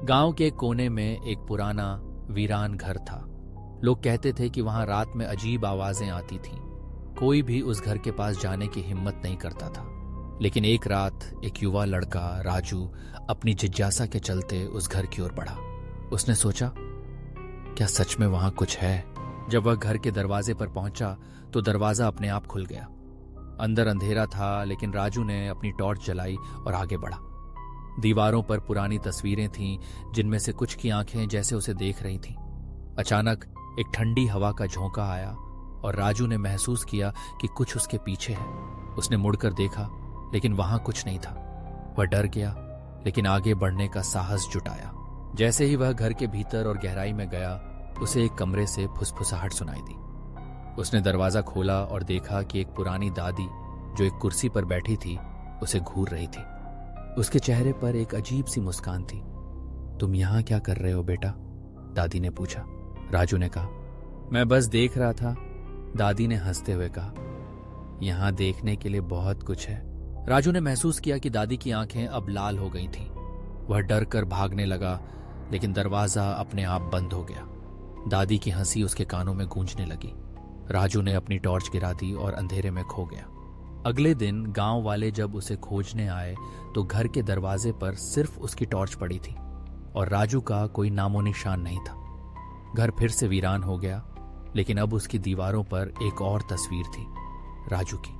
गांव के कोने में एक पुराना वीरान घर था। लोग कहते थे कि वहां रात में अजीब आवाजें आती थीं। कोई भी उस घर के पास जाने की हिम्मत नहीं करता था। लेकिन एक रात एक युवा लड़का राजू अपनी जिज्ञासा के चलते उस घर की ओर बढ़ा। उसने सोचा, क्या सच में वहां कुछ है? जब वह घर के दरवाजे पर पहुंचा तो दरवाजा अपने आप खुल गया। अंदर अंधेरा था, लेकिन राजू ने अपनी टॉर्च जलाई और आगे बढ़ा। दीवारों पर पुरानी तस्वीरें थीं, जिनमें से कुछ की आंखें जैसे उसे देख रही थीं। अचानक एक ठंडी हवा का झोंका आया और राजू ने महसूस किया कि कुछ उसके पीछे है। उसने मुड़कर देखा, लेकिन वहां कुछ नहीं था। वह डर गया, लेकिन आगे बढ़ने का साहस जुटाया। जैसे ही वह घर के भीतर और गहराई में गया, उसे एक कमरे से फुसफुसाहट सुनाई दी। उसने दरवाजा खोला और देखा कि एक पुरानी दादी जो एक कुर्सी पर बैठी थी, उसे घूर रही थी। उसके चेहरे पर एक अजीब सी मुस्कान थी। तुम यहां क्या कर रहे हो बेटा? दादी ने पूछा। राजू ने कहा, मैं बस देख रहा था। दादी ने हंसते हुए कहा, यहां देखने के लिए बहुत कुछ है। राजू ने महसूस किया कि दादी की आंखें अब लाल हो गई थीं। वह डर कर भागने लगा, लेकिन दरवाजा अपने आप बंद हो गया। दादी की हंसी उसके कानों में गूंजने लगी। राजू ने अपनी टॉर्च गिरा दी और अंधेरे में खो गया। अगले दिन गांव वाले जब उसे खोजने आए तो घर के दरवाजे पर सिर्फ उसकी टॉर्च पड़ी थी और राजू का कोई नामो निशान नहीं था। घर फिर से वीरान हो गया, लेकिन अब उसकी दीवारों पर एक और तस्वीर थी, राजू की।